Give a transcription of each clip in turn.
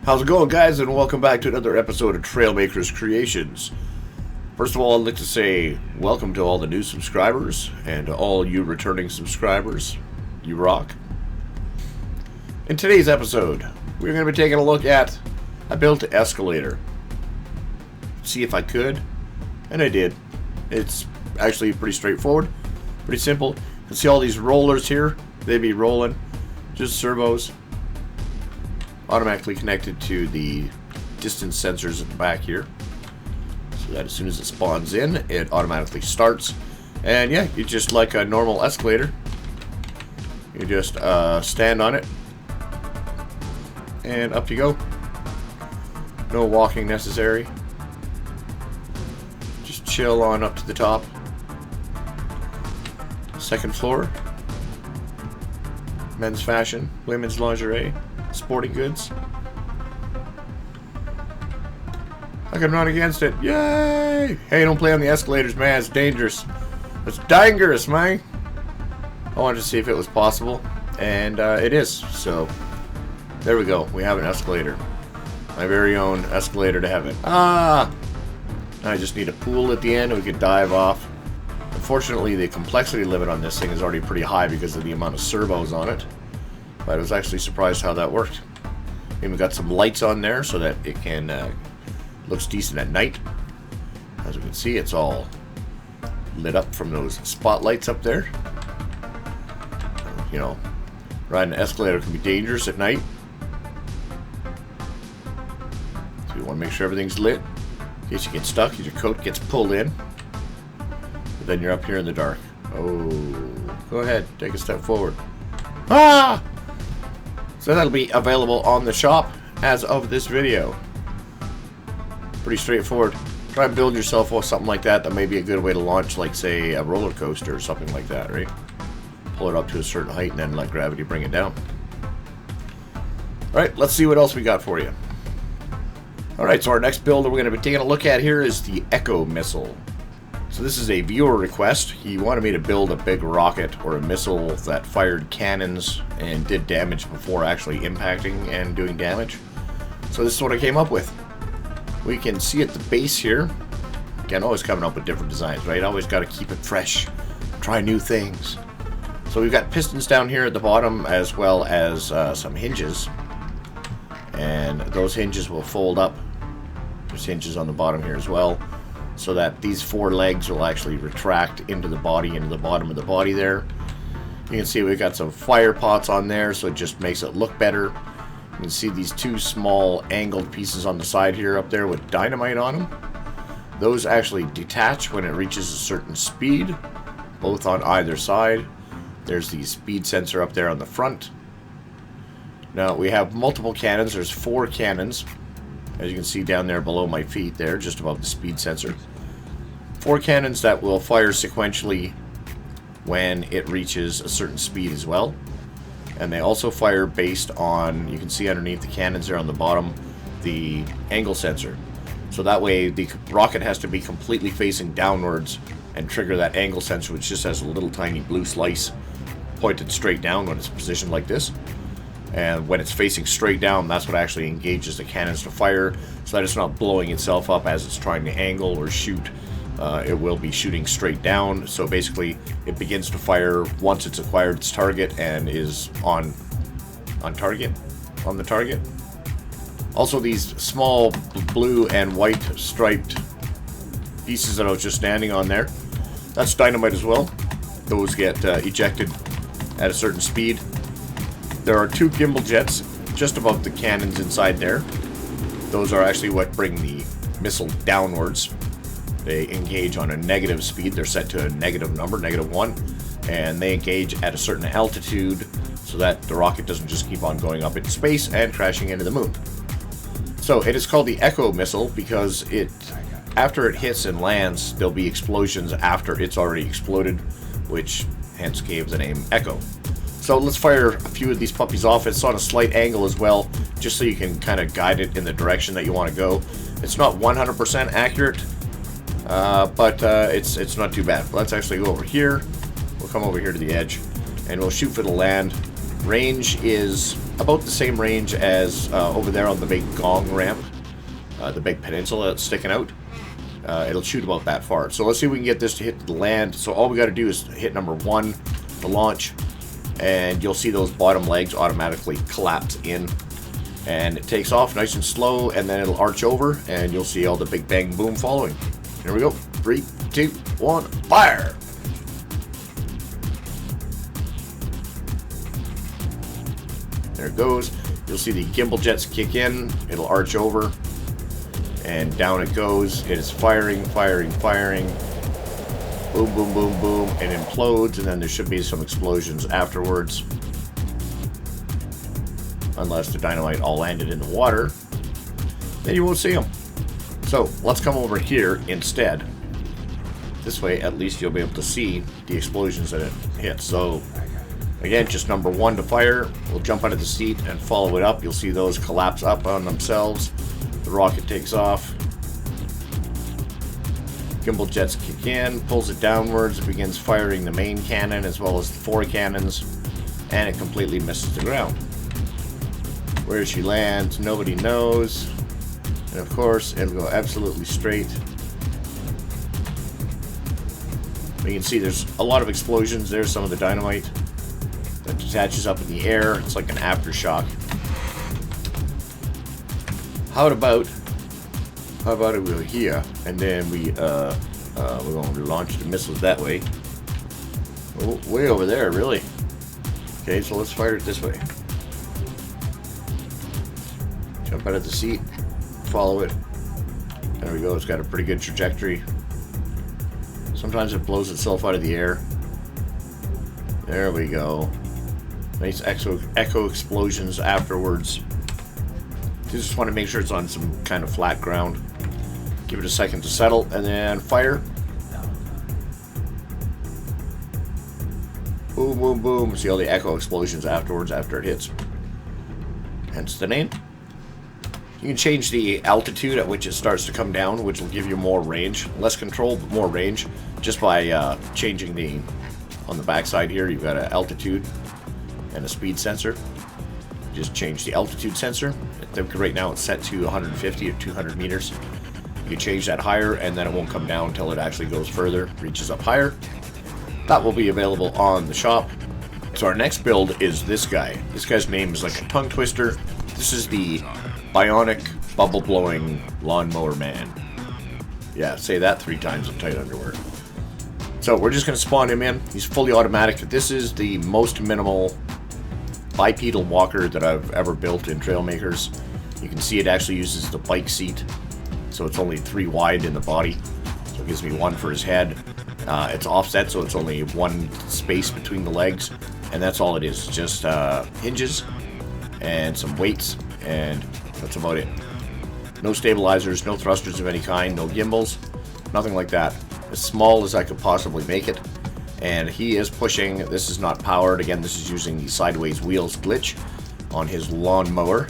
How's it going, guys, and welcome back to another episode of Trailmakers Creations. First of all, I'd like to say welcome to all the new subscribers and to all you returning subscribers. You rock. In today's episode, we're going to be taking a look at I built an escalator. See if I could, and I did. It's actually pretty straightforward, pretty simple. You can see all these rollers here. They'd be rolling, just servos. Automatically connected to the distance sensors at the back here, so that as soon as it spawns in, it automatically starts. And yeah, you just like a normal escalator. You just stand on it, and up you go. No walking necessary. Just chill on up to the top. Second floor. Men's fashion, women's lingerie, sporting goods. Like I'm not against it. Yay! Hey, don't play on the escalators, man. It's dangerous. It's dangerous, man. I wanted to see if it was possible, and it is. So, there we go. We have an escalator. My very own escalator to heaven. Ah! I just need a pool at the end and we can dive off. Unfortunately, the complexity limit on this thing is already pretty high because of the amount of servos on it. But I was actually surprised how that worked. And we got some lights on there so that it can looks decent at night. As you can see, it's all lit up from those spotlights up there. You know, riding an escalator can be dangerous at night. So you want to make sure everything's lit in case you get stuck, your coat gets pulled in. But then you're up here in the dark. Oh, go ahead, take a step forward. Ah! So that'll be available on the shop as of this video. Pretty straightforward. Try and build yourself something like that. That may be a good way to launch, like, say, a roller coaster or something like that, right? Pull it up to a certain height and then let gravity bring it down. Alright, let's see what else we got for you. Alright, so our next build that we're going to be taking a look at here is the Echo Missile. So this is a viewer request. He wanted me to build a big rocket or a missile that fired cannons and did damage before actually impacting and doing damage. So this is what I came up with. We can see at the base here. Again, always coming up with different designs, right? Always got to keep it fresh. Try new things. So we've got pistons down here at the bottom as well as some hinges. And those hinges will fold up. There's hinges on the bottom here as well, so that these four legs will actually retract into the body, into the bottom of the body there. You can see we've got some fire pots on there, so it just makes it look better. You can see these two small angled pieces on the side here up there with dynamite on them. Those actually detach when it reaches a certain speed, both on either side. There's the speed sensor up there on the front. Now we have multiple cannons. There's 4 cannons, as you can see down there below my feet there, just above the speed sensor. 4 cannons that will fire sequentially when it reaches a certain speed as well. And they also fire based on, you can see underneath the cannons there on the bottom, the angle sensor. So that way the rocket has to be completely facing downwards and trigger that angle sensor, which just has a little tiny blue slice pointed straight down when it's positioned like this. And when it's facing straight down, that's what actually engages the cannons to fire, so that it's not blowing itself up as it's trying to angle or shoot. It will be shooting straight down, so basically it begins to fire once it's acquired its target and is on the target. Also, these small blue and white striped pieces that I was just standing on there, that's dynamite as well. Those get ejected at a certain speed. There are 2 gimbal jets just above the cannons inside there. Those are actually what bring the missile downwards. They engage on a negative speed. They're set to a negative number, -1, and they engage at a certain altitude so that the rocket doesn't just keep on going up into space and crashing into the moon. So it is called the Echo Missile because after it hits and lands, there'll be explosions after it's already exploded, which hence gave the name Echo. So let's fire a few of these puppies off. It's on a slight angle as well, just so you can kind of guide it in the direction that you want to go. It's not 100% accurate, but it's not too bad. Let's actually go over here. We'll come over here to the edge, and we'll shoot for the land. Range is about the same range as over there on the big gong ramp, the big peninsula that's sticking out. It'll shoot about that far. So let's see if we can get this to hit the land. So all we got to do is hit number 1 to launch, and you'll see those bottom legs automatically collapse in, and it takes off nice and slow, and then it'll arch over, and you'll see all the big bang boom following. Here we go. 3, 2, 1, fire! There it goes. You'll see the gimbal jets kick in. It'll arch over, and down it goes. It is firing, firing, firing. Boom, boom, boom, boom, and implodes, and then there should be some explosions afterwards. Unless the dynamite all landed in the water, then you won't see them. So let's come over here instead. This way, at least you'll be able to see the explosions that it hits. So again, just number 1 to fire. We'll jump out of the seat and follow it up. You'll see those collapse up on themselves. The rocket takes off. Gimbal jets kick in, pulls it downwards. It begins firing the main cannon as well as the 4 cannons, and it completely misses the ground. Where she lands, nobody knows. And of course, it'll go absolutely straight. You can see there's a lot of explosions. There's some of the dynamite that detaches up in the air. It's like an aftershock. How about it go here, and then we're going to launch the missiles that way. Oh, way over there, really. Okay, so let's fire it this way. Jump out of the seat, follow it. There we go. It's got a pretty good trajectory. Sometimes it blows itself out of the air. There we go. Nice echo explosions afterwards. You just want to make sure it's on some kind of flat ground. Give it a second to settle, and then fire. Boom, boom, boom. See all the echo explosions afterwards after it hits. Hence the name. You can change the altitude at which it starts to come down, which will give you more range. Less control, but more range. Just by changing the... On the backside here, you've got an altitude and a speed sensor. Just change the altitude sensor. I think right now it's set to 150 or 200 meters. You can change that higher, and then it won't come down until it actually goes further, reaches up higher. That will be available on the shop. So our next build is this guy. This guy's name is like a tongue twister. This is the Bionic bubble-blowing lawnmower man. Yeah, say that 3 times in tight underwear. So we're just going to spawn him in. He's fully automatic. This is the most minimal bipedal walker that I've ever built in Trailmakers. You can see it actually uses the bike seat. So it's only 3 wide in the body. So it gives me 1 for his head. It's offset, so it's only 1 space between the legs. And that's all it is. Just hinges and some weights, and that's about it. No stabilizers, no thrusters of any kind, no gimbals, nothing like that. As small as I could possibly make it. And he is pushing, this is not powered, again this is using the sideways wheels glitch on his lawnmower,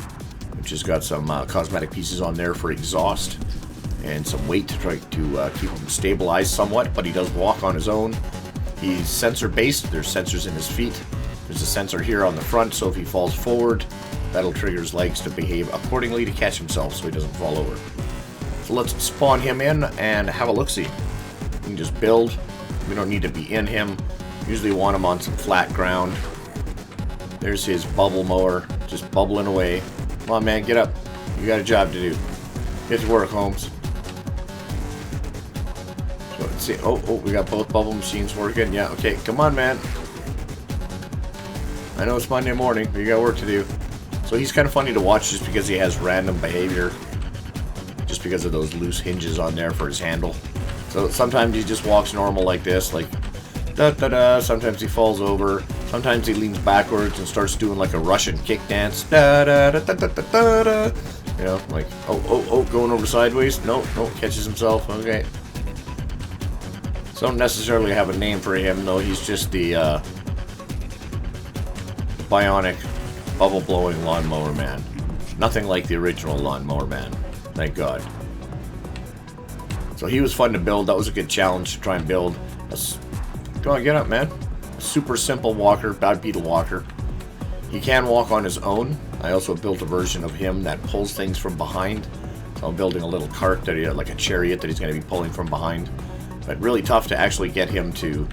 which has got some cosmetic pieces on there for exhaust and some weight to try to keep him stabilized somewhat, but he does walk on his own. He's sensor based, there's sensors in his feet. There's a sensor here on the front, so if he falls forward, that'll trigger his legs to behave accordingly to catch himself so he doesn't fall over. So let's spawn him in and have a look-see. You can just build. We don't need to be in him. Usually want him on some flat ground. There's his bubble mower, just bubbling away. Come on, man, get up. You got a job to do. Get to work, Holmes. So let's see. Oh, we got both bubble machines working. Yeah, okay, come on, man. I know it's Monday morning, but you got work to do. So he's kind of funny to watch just because he has random behavior. Just because of those loose hinges on there for his handle. So sometimes he just walks normal like this, like da-da-da. Sometimes he falls over. Sometimes he leans backwards and starts doing like a Russian kick dance. Da-da-da-da-da-da-da. You know, like, oh, going over sideways. No, catches himself. Okay. So don't necessarily have a name for him, though. He's just the Bionic bubble-blowing lawnmower man. Nothing like the original lawnmower man. Thank God. So he was fun to build. That was a good challenge to try and build. Go on, get up, man. Super simple walker, bipedal walker. He can walk on his own. I also built a version of him that pulls things from behind. So I'm building a little cart, that like a chariot that he's going to be pulling from behind. But really tough to actually get him to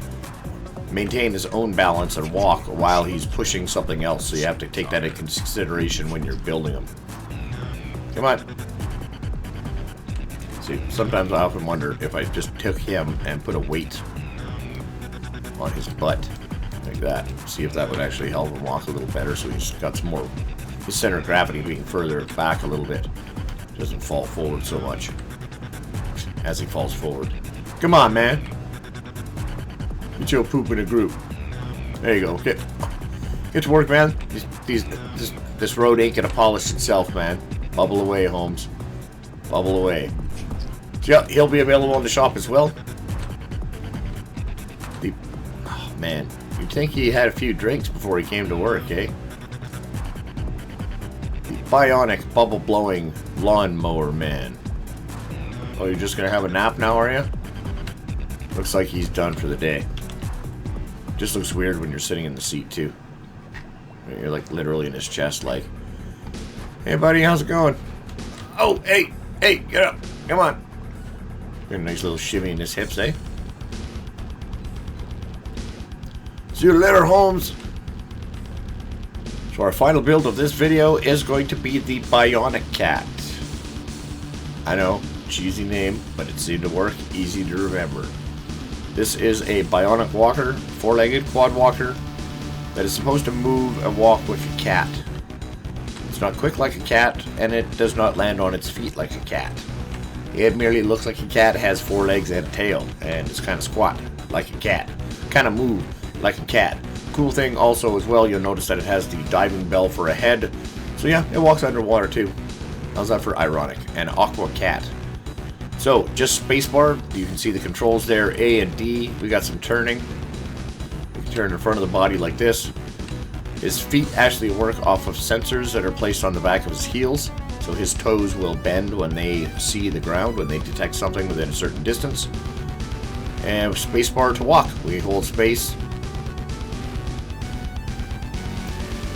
maintain his own balance and walk while he's pushing something else. So you have to take that into consideration when you're building him. Come on. See, sometimes I often wonder if I just took him and put a weight on his butt like that. See if that would actually help him walk a little better, so he's got some more, his center of gravity being further back a little bit. Doesn't fall forward so much as he falls forward. Come on, man. Get your poop in a group. There you go. Get to work, man. This road ain't gonna polish itself, man. Bubble away, Holmes. Bubble away. So yeah, he'll be available in the shop as well. Oh, man. You'd think he had a few drinks before he came to work, eh? The Bionic bubble-blowing lawnmower man. Oh, you're just gonna have a nap now, are you? Looks like he's done for the day. Just looks weird when you're sitting in the seat, too. You're like literally in his chest, like, hey, buddy, how's it going? Oh, hey, get up. Come on. Got a nice little shimmy in his hips, eh? See you later, Holmes. So our final build of this video is going to be the Bionic Cat. I know, cheesy name, but it seemed to work, easy to remember. This is a bionic walker, four-legged quad walker, that is supposed to move and walk like a cat. It's not quick like a cat, and it does not land on its feet like a cat. It merely looks like a cat, has 4 legs and a tail, and it's kind of squat like a cat. Kind of move like a cat. Cool thing also as well, you'll notice that it has the diving bell for a head. So yeah, it walks underwater too. How's that for ironic? An aqua cat. So, just spacebar, you can see the controls there, A and D. We got some turning. We can turn in front of the body like this. His feet actually work off of sensors that are placed on the back of his heels. So his toes will bend when they see the ground, when they detect something within a certain distance. And spacebar to walk. We hold space.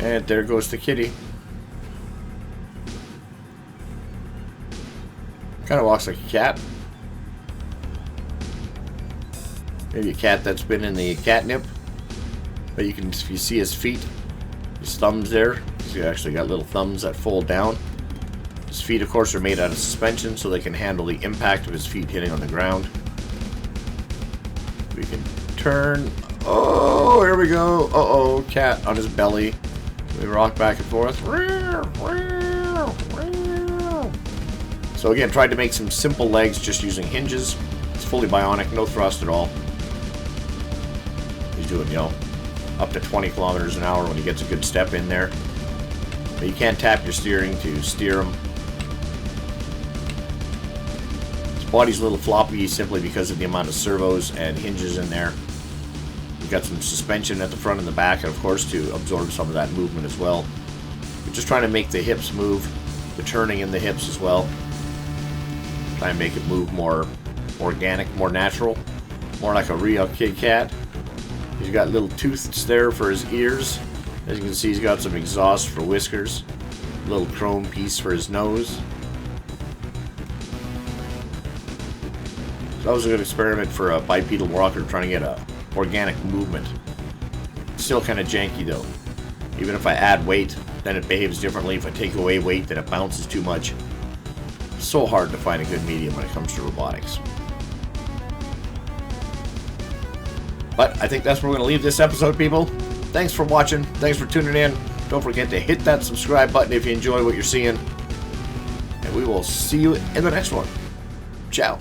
And there goes the kitty. Kind of walks like a cat. Maybe a cat that's been in the catnip. But you can, if you see his feet, his thumbs there, he's actually got little thumbs that fold down. His feet, of course, are made out of suspension, so they can handle the impact of his feet hitting on the ground. We can turn. Oh, here we go. Uh-oh, cat on his belly. We rock back and forth. So again, tried to make some simple legs just using hinges. It's fully bionic, no thrust at all. He's doing, you know, up to 20 kilometers an hour when he gets a good step in there. But you can't tap your steering to steer him. His body's a little floppy simply because of the amount of servos and hinges in there. We've got some suspension at the front and the back, and of course to absorb some of that movement as well. We're just trying to make the hips move, the turning in the hips as well. Try and make it move more organic, more natural, more like a real Kit Kat. He's got little tooths there for his ears. As you can see, he's got some exhaust for whiskers, a little chrome piece for his nose. So that was a good experiment for a bipedal walker trying to get a organic movement. Still kind of janky though. Even if I add weight, then it behaves differently. If I take away weight, then it bounces too much. So hard to find a good medium when it comes to robotics. But I think that's where we're going to leave this episode, people. Thanks for watching. Thanks for tuning in. Don't forget to hit that subscribe button if you enjoy what you're seeing. And we will see you in the next one. Ciao.